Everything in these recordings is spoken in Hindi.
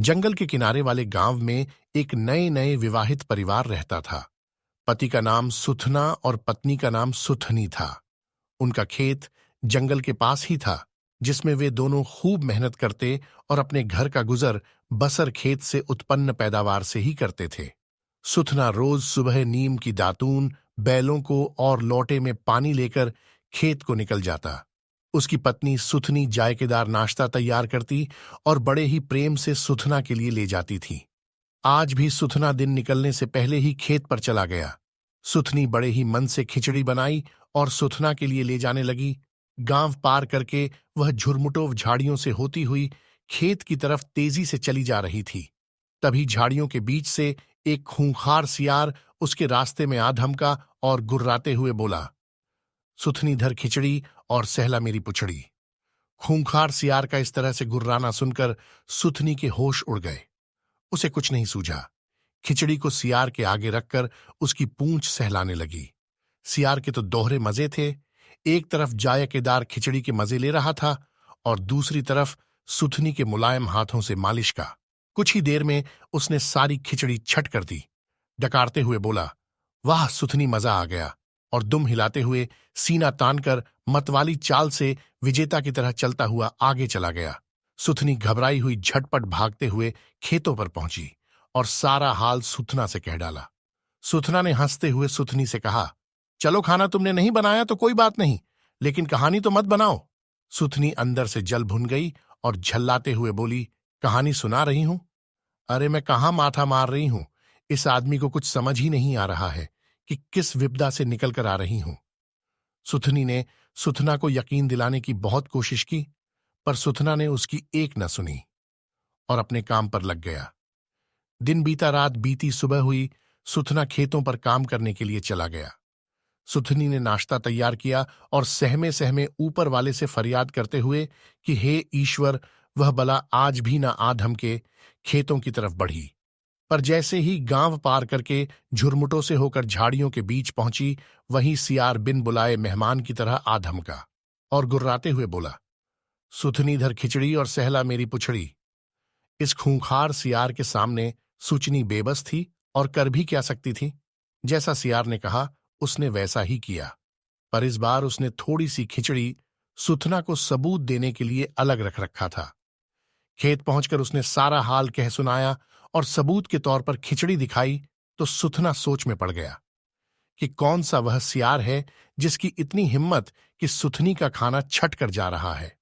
जंगल के किनारे वाले गांव में एक नए नए विवाहित परिवार रहता था। पति का नाम सुथना और पत्नी का नाम सुथनी था। उनका खेत जंगल के पास ही था, जिसमें वे दोनों खूब मेहनत करते और अपने घर का गुजर बसर खेत से उत्पन्न पैदावार से ही करते थे। सुथना रोज सुबह नीम की दातून, बैलों को और लोटे में पानी लेकर खेत को निकल जाता। उसकी पत्नी सुथनी जायकेदार नाश्ता तैयार करती और बड़े ही प्रेम से सुथना के लिए ले जाती थी। आज भी सुथना दिन निकलने से पहले ही खेत पर चला गया। सुथनी बड़े ही मन से खिचड़ी बनाई और सुथना के लिए ले जाने लगी। गांव पार करके वह झुरमुटों झाड़ियों से होती हुई खेत की तरफ तेजी से चली जा रही थी। तभी झाड़ियों के बीच से एक खूंखार सियार उसके रास्ते में आ धमका और गुर्राते हुए बोला, सुथनी धर खिचड़ी और सहला मेरी पुछड़ी। खूंखार सियार का इस तरह से गुर्राना सुनकर सुथनी के होश उड़ गए। उसे कुछ नहीं सूझा। खिचड़ी को सियार के आगे रखकर उसकी पूंछ सहलाने लगी। सियार के तो दोहरे मजे थे। एक तरफ जायकेदार खिचड़ी के मजे ले रहा था और दूसरी तरफ सुथनी के मुलायम हाथों से मालिश का। कुछ ही देर में उसने सारी खिचड़ी छट कर दी। डकारते हुए बोला, वाह सुथनी, मजा आ गया, और दुम हिलाते हुए सीना तानकर मतवाली चाल से विजेता की तरह चलता हुआ आगे चला गया। सुथनी घबराई हुई झटपट भागते हुए खेतों पर पहुंची और सारा हाल सुथना से कह डाला। सुथना ने हंसते हुए सुथनी से कहा, चलो, खाना तुमने नहीं बनाया तो कोई बात नहीं, लेकिन कहानी तो मत बनाओ। सुथनी अंदर से जल भुन गई और झल्लाते हुए बोली, कहानी सुना रही हूं? अरे मैं कहाँ माथा मार रही हूं। इस आदमी को कुछ समझ ही नहीं आ रहा है कि किस विपदा से निकल कर आ रही हूं। सुथनी ने सुथना को यकीन दिलाने की बहुत कोशिश की, पर सुथना ने उसकी एक न सुनी और अपने काम पर लग गया। दिन बीता, रात बीती, सुबह हुई। सुथना खेतों पर काम करने के लिए चला गया। सुथनी ने नाश्ता तैयार किया और सहमे सहमे ऊपर वाले से फरियाद करते हुए कि हे ईश्वर, वह बला आज भी न आ धमके, खेतों की तरफ बढ़ी। पर जैसे ही गांव पार करके झुरमुटों से होकर झाड़ियों के बीच पहुंची, वहीं सियार बिन बुलाए मेहमान की तरह आ धमका और गुर्राते हुए बोला, सुथनी धर खिचड़ी और सहला मेरी पुछड़ी। इस खूंखार सियार के सामने सुचनी बेबस थी और कर भी क्या सकती थी। जैसा सियार ने कहा उसने वैसा ही किया, पर इस बार उसने थोड़ी सी खिचड़ी सुथना को सबूत देने के लिए अलग रख रखा था। खेत पहुंचकर उसने सारा हाल कह सुनाया और सबूत के तौर पर खिचड़ी दिखाई तो सुथना सोच में पड़ गया कि कौन सा वह सियार है जिसकी इतनी हिम्मत कि सुथनी का खाना छट कर जा रहा है।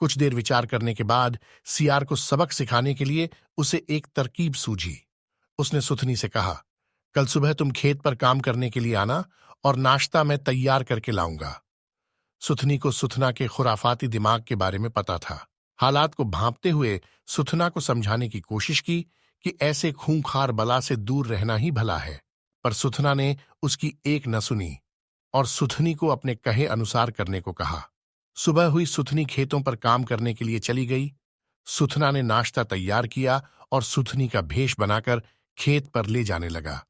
कुछ देर विचार करने के बाद सियार को सबक सिखाने के लिए उसे एक तरकीब सूझी। उसने सुथनी से कहा, कल सुबह तुम खेत पर काम करने के लिए आना और नाश्ता मैं तैयार करके लाऊंगा। सुथनी को सुथना के खुराफाती दिमाग के बारे में पता था। हालात को भांपते हुए सुथना को समझाने की कोशिश की कि ऐसे खूंखार बला से दूर रहना ही भला है, पर सुथना ने उसकी एक न सुनी और सुथनी को अपने कहे अनुसार करने को कहा। सुबह हुई, सुथनी खेतों पर काम करने के लिए चली गई। सुथना ने नाश्ता तैयार किया और सुथनी का भेष बनाकर खेत पर ले जाने लगा।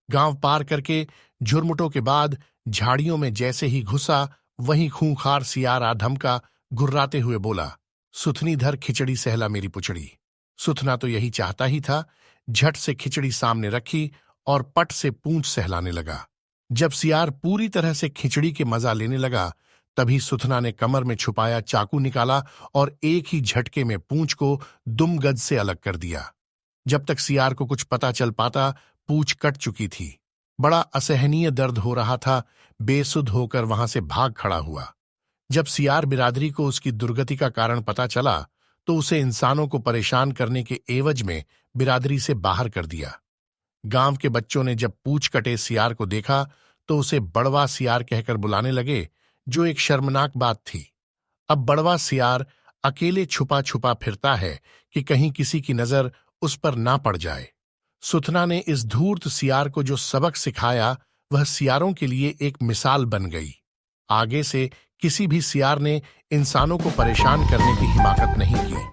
गांव पार करके झुरमुटों के बाद झाड़ियों में जैसे ही घुसा, वहीं खूंखार सियार आ धमका, गुर्राते हुए बोला, सुथनी धर खिचड़ी सहला मेरी पुछड़ी। सुथना तो यही चाहता ही था। झट से खिचड़ी सामने रखी और पट से पूंछ सहलाने लगा। जब सियार पूरी तरह से खिचड़ी के मजा लेने लगा, तभी सुथना ने कमर में छुपाया चाकू निकाला और एक ही झटके में पूंछ को दुम गज से अलग कर दिया। जब तक सियार को कुछ पता चल पाता, पूंछ कट चुकी थी। बड़ा असहनीय दर्द हो रहा था। बेसुध होकर वहां से भाग खड़ा हुआ। जब सियार बिरादरी को उसकी दुर्गति का कारण पता चला, तो उसे इंसानों को परेशान करने के एवज में बिरादरी से बाहर कर दिया। गांव के बच्चों ने जब पूंछ कटे सियार को देखा, तो उसे बड़वा सियार कहकर बुलाने लगे, जो एक शर्मनाक बात थी। अब बड़वा सियार अकेले छुपा छुपा फिरता है कि कहीं किसी की नजर उस पर ना पड़ जाए। सुथना ने इस धूर्त सियार को जो सबक सिखाया, वह सियारों के लिए एक मिसाल बन गई। आगे से किसी भी सियार ने इंसानों को परेशान करने की हिमाकत नहीं की।